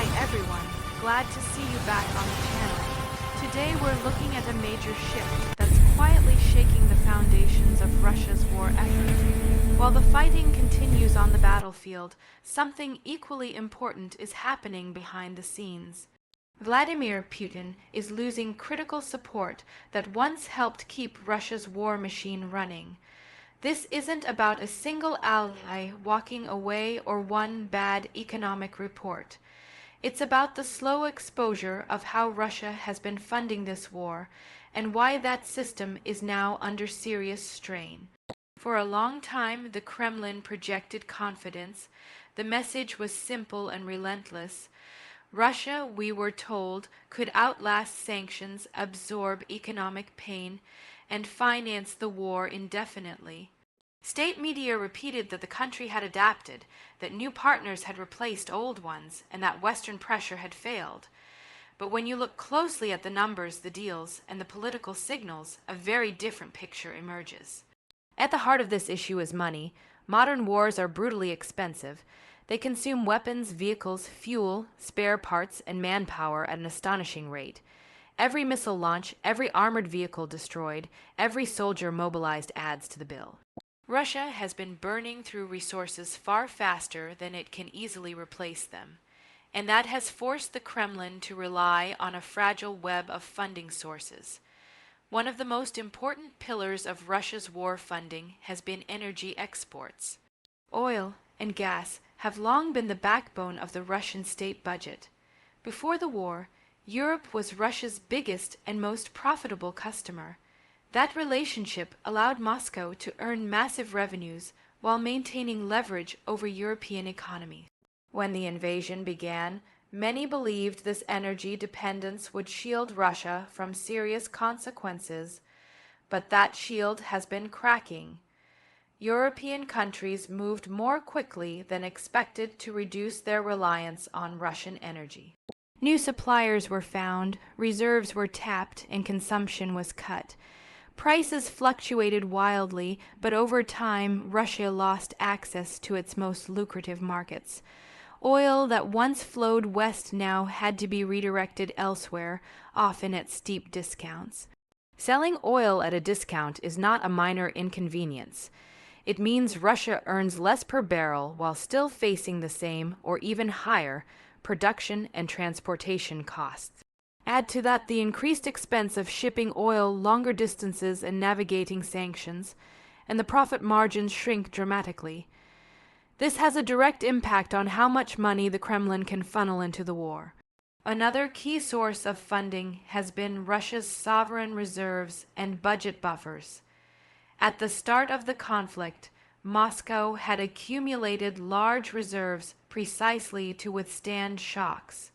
Hi everyone, glad to see you back on the channel. Today we're looking at a major shift that's quietly shaking the foundations of Russia's war effort. While the fighting continues on the battlefield, something equally important is happening behind the scenes. Vladimir Putin is losing critical support that once helped keep Russia's war machine running. This isn't about a single ally walking away or one bad economic report. It's about the slow exposure of how Russia has been funding this war and why that system is now under serious strain. For a long time, the Kremlin projected confidence. The message was simple and relentless. Russia, we were told, could outlast sanctions, absorb economic pain, and finance the war indefinitely. State media repeated that the country had adapted, that new partners had replaced old ones, and that Western pressure had failed. But when you look closely at the numbers, the deals, and the political signals, a very different picture emerges. At the heart of this issue is money. Modern wars are brutally expensive. They consume weapons, vehicles, fuel, spare parts, and manpower at an astonishing rate. Every missile launch, every armored vehicle destroyed, every soldier mobilized adds to the bill. Russia has been burning through resources far faster than it can easily replace them, and that has forced the Kremlin to rely on a fragile web of funding sources. One of the most important pillars of Russia's war funding has been energy exports. Oil and gas have long been the backbone of the Russian state budget. Before the war, Europe was Russia's biggest and most profitable customer. That relationship allowed Moscow to earn massive revenues while maintaining leverage over European economies. When the invasion began, many believed this energy dependence would shield Russia from serious consequences, but that shield has been cracking. European countries moved more quickly than expected to reduce their reliance on Russian energy. New suppliers were found, reserves were tapped, and consumption was cut. Prices fluctuated wildly, but over time Russia lost access to its most lucrative markets. Oil that once flowed west now had to be redirected elsewhere, often at steep discounts. Selling oil at a discount is not a minor inconvenience. It means Russia earns less per barrel while still facing the same, or even higher, production and transportation costs. Add to that the increased expense of shipping oil longer distances and navigating sanctions, and the profit margins shrink dramatically. This has a direct impact on how much money the Kremlin can funnel into the war. Another key source of funding has been Russia's sovereign reserves and budget buffers. At the start of the conflict, Moscow had accumulated large reserves precisely to withstand shocks.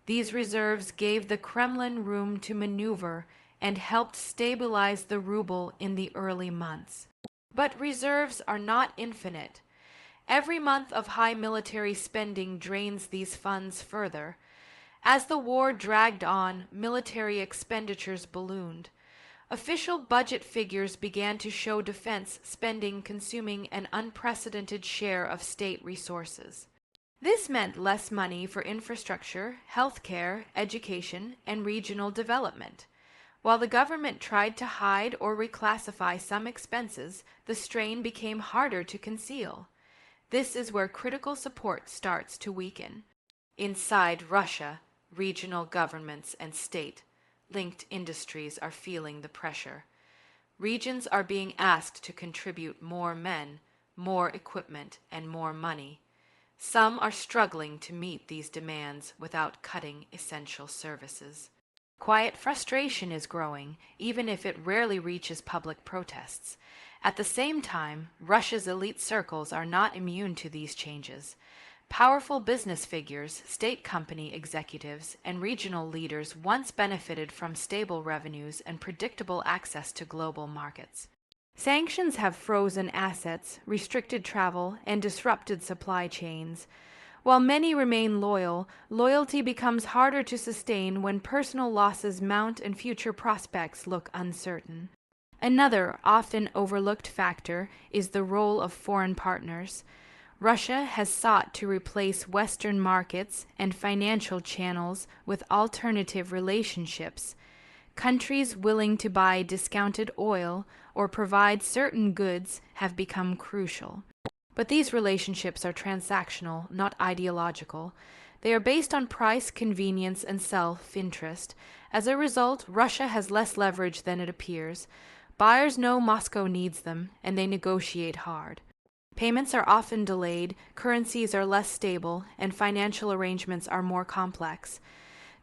These reserves gave the Kremlin room to maneuver and helped stabilize the ruble in the early months. But reserves are not infinite. Every month of high military spending drains these funds further. As the war dragged on, military expenditures ballooned. Official budget figures began to show defense spending consuming an unprecedented share of state resources. This meant less money for infrastructure, healthcare, education, and regional development. While the government tried to hide or reclassify some expenses, the strain became harder to conceal. This is where critical support starts to weaken. Inside Russia, regional governments and state-linked industries are feeling the pressure. Regions are being asked to contribute more men, more equipment, and more money. Some are struggling to meet these demands without cutting essential services. Quiet frustration is growing, even if it rarely reaches public protests. At the same time, Russia's elite circles are not immune to these changes. Powerful business figures, state company executives, and regional leaders once benefited from stable revenues and predictable access to global markets. Sanctions have frozen assets, restricted travel, and disrupted supply chains. While many remain loyal, loyalty becomes harder to sustain when personal losses mount and future prospects look uncertain. Another often overlooked factor is the role of foreign partners. Russia has sought to replace Western markets and financial channels with alternative relationships. Countries willing to buy discounted oil or provide certain goods have become crucial. But these relationships are transactional, not ideological. They are based on price, convenience, and self-interest. As a result, Russia has less leverage than it appears. Buyers know Moscow needs them, and they negotiate hard. Payments are often delayed, currencies are less stable, and financial arrangements are more complex.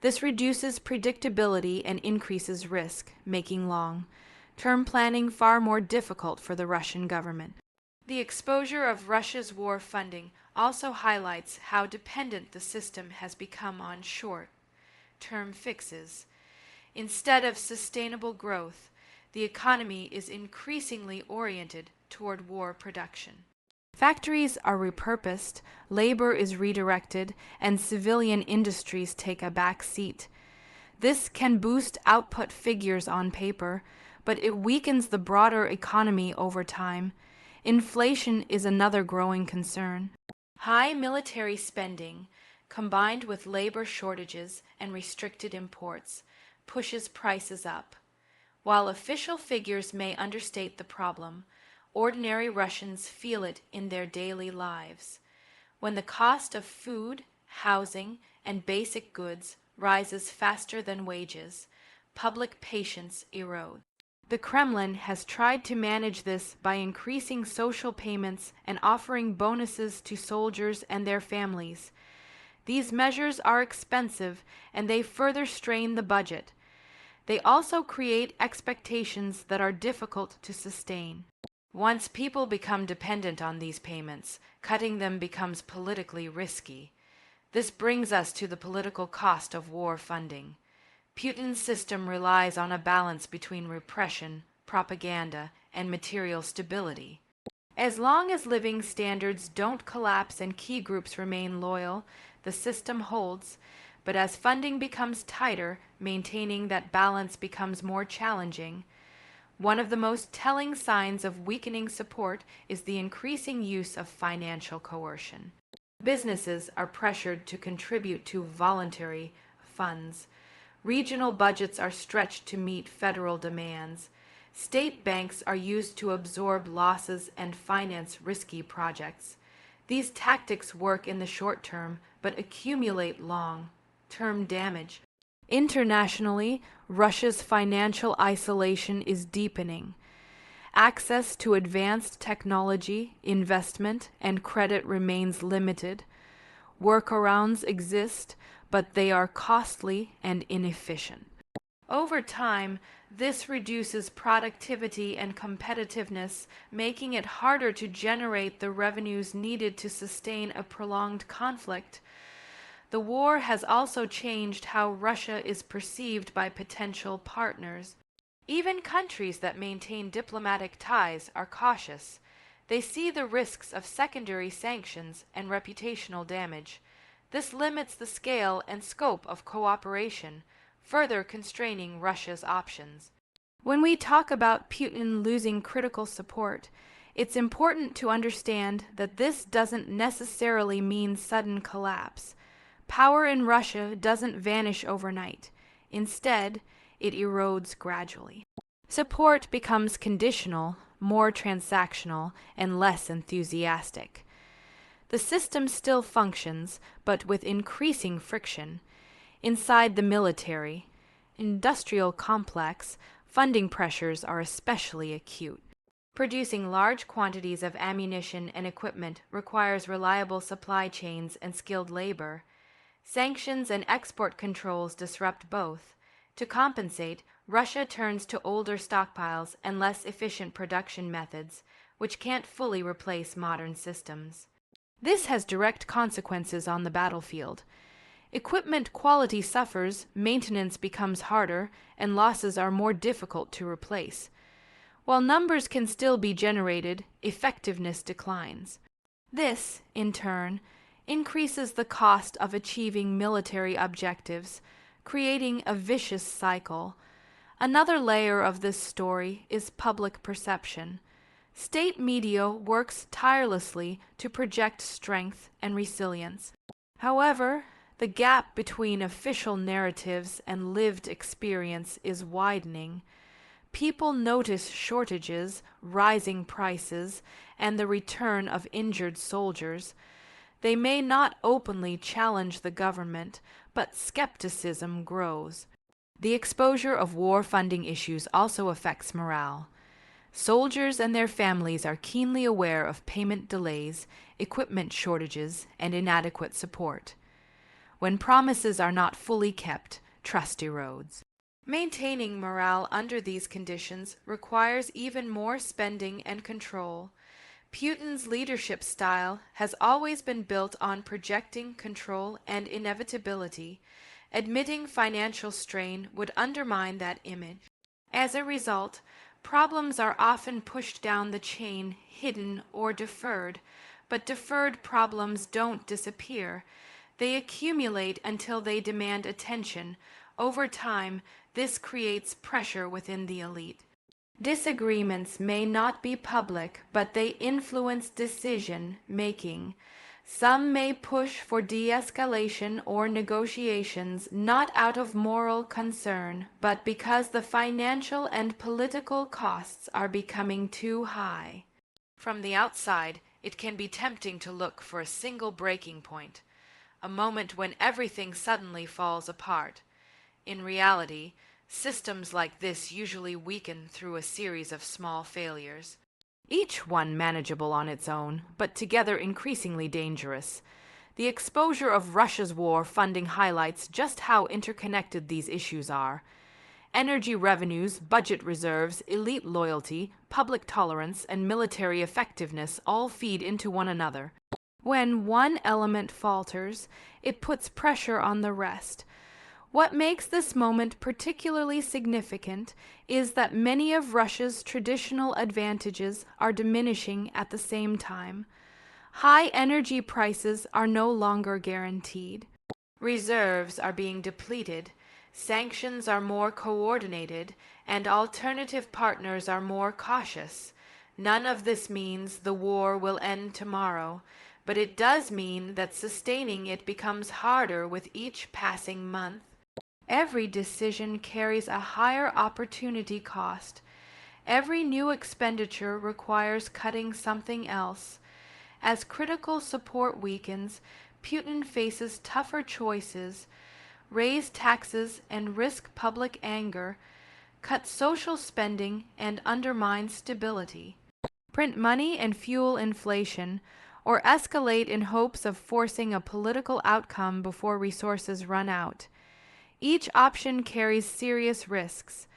This reduces predictability and increases risk, making long-term planning far more difficult for the Russian government. The exposure of Russia's war funding also highlights how dependent the system has become on short-term fixes. Instead of sustainable growth, the economy is increasingly oriented toward war production. Factories are repurposed, labor is redirected, and civilian industries take a back seat. This can boost output figures on paper, but it weakens the broader economy over time. Inflation is another growing concern. High military spending, combined with labor shortages and restricted imports, pushes prices up. While official figures may understate the problem, ordinary Russians feel it in their daily lives. When the cost of food, housing, and basic goods rises faster than wages, public patience erodes. The Kremlin has tried to manage this by increasing social payments and offering bonuses to soldiers and their families. These measures are expensive, and they further strain the budget. They also create expectations that are difficult to sustain. Once people become dependent on these payments, cutting them becomes politically risky. This brings us to the political cost of war funding. Putin's system relies on a balance between repression, propaganda, and material stability. As long as living standards don't collapse and key groups remain loyal, the system holds, but as funding becomes tighter, maintaining that balance becomes more challenging. One of the most telling signs of weakening support is the increasing use of financial coercion. Businesses are pressured to contribute to voluntary funds. Regional budgets are stretched to meet federal demands. State banks are used to absorb losses and finance risky projects. These tactics work in the short term, but accumulate long-term damage. Internationally, Russia's financial isolation is deepening. Access to advanced technology, investment, and credit remains limited. Workarounds exist, but they are costly and inefficient. Over time, this reduces productivity and competitiveness, making it harder to generate the revenues needed to sustain a prolonged conflict. The war has also changed how Russia is perceived by potential partners. Even countries that maintain diplomatic ties are cautious. They see the risks of secondary sanctions and reputational damage. This limits the scale and scope of cooperation, further constraining Russia's options. When we talk about Putin losing critical support, it's important to understand that this doesn't necessarily mean sudden collapse. Power in Russia doesn't vanish overnight. Instead, it erodes gradually. Support becomes conditional, more transactional, and less enthusiastic. The system still functions, but with increasing friction. Inside the military, industrial complex, funding pressures are especially acute. Producing large quantities of ammunition and equipment requires reliable supply chains and skilled labor. Sanctions and export controls disrupt both. To compensate, Russia turns to older stockpiles and less efficient production methods, which can't fully replace modern systems. This has direct consequences on the battlefield. Equipment quality suffers, maintenance becomes harder, and losses are more difficult to replace. While numbers can still be generated, effectiveness declines. This, in turn, increases the cost of achieving military objectives, creating a vicious cycle. Another layer of this story is public perception. State media works tirelessly to project strength and resilience. However, the gap between official narratives and lived experience is widening. People notice shortages, rising prices, and the return of injured soldiers. They may not openly challenge the government, but skepticism grows. The exposure of war funding issues also affects morale. Soldiers and their families are keenly aware of payment delays, equipment shortages, and inadequate support. When promises are not fully kept, trust erodes. Maintaining morale under these conditions requires even more spending and control. Putin's leadership style has always been built on projecting control and inevitability. Admitting financial strain would undermine that image. As a result, problems are often pushed down the chain, hidden or deferred, but deferred problems don't disappear. They accumulate until they demand attention. Over time, this creates pressure within the elite. Disagreements may not be public, but they influence decision-making. Some may push for de-escalation or negotiations not out of moral concern, but because the financial and political costs are becoming too high. From the outside, it can be tempting to look for a single breaking point, a moment when everything suddenly falls apart. In reality, systems like this usually weaken through a series of small failures. Each one manageable on its own, but together increasingly dangerous. The exposure of Russia's war funding highlights just how interconnected these issues are. Energy revenues, budget reserves, elite loyalty, public tolerance, and military effectiveness all feed into one another. When one element falters, it puts pressure on the rest. What makes this moment particularly significant is that many of Russia's traditional advantages are diminishing at the same time. High energy prices are no longer guaranteed. Reserves are being depleted, sanctions are more coordinated, and alternative partners are more cautious. None of this means the war will end tomorrow, but it does mean that sustaining it becomes harder with each passing month. Every decision carries a higher opportunity cost. Every new expenditure requires cutting something else. As critical support weakens, Putin faces tougher choices: raise taxes and risk public anger, cut social spending and undermine stability, print money and fuel inflation, or escalate in hopes of forcing a political outcome before resources run out. Each option carries serious risks,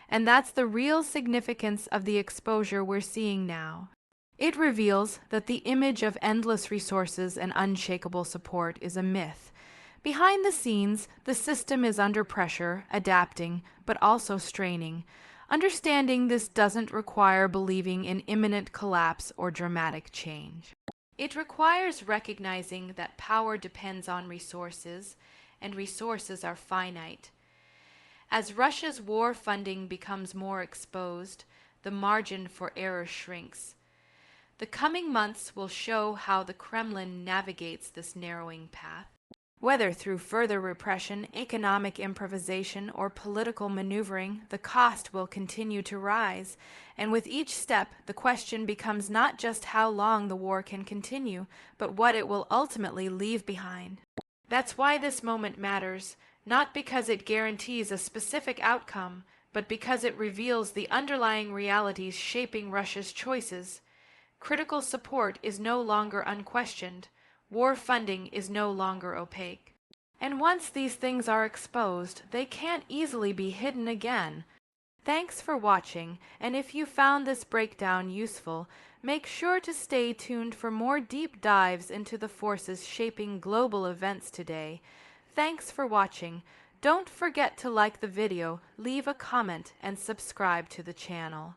and that's the real significance of the exposure we're seeing now. It reveals that the image of endless resources and unshakable support is a myth. Behind the scenes, the system is under pressure, adapting, but also straining. Understanding this doesn't require believing in imminent collapse or dramatic change. It requires recognizing that power depends on resources, and resources are finite. As Russia's war funding becomes more exposed, the margin for error shrinks. The coming months will show how the Kremlin navigates this narrowing path. Whether through further repression, economic improvisation, or political maneuvering, the cost will continue to rise, and with each step, the question becomes not just how long the war can continue, but what it will ultimately leave behind. That's why this moment matters, not because it guarantees a specific outcome, but because it reveals the underlying realities shaping Russia's choices. Critical support is no longer unquestioned. War funding is no longer opaque. And once these things are exposed, they can't easily be hidden again. Thanks for watching, and if you found this breakdown useful, make sure to stay tuned for more deep dives into the forces shaping global events today. Thanks for watching. Don't forget to like the video, leave a comment, and subscribe to the channel.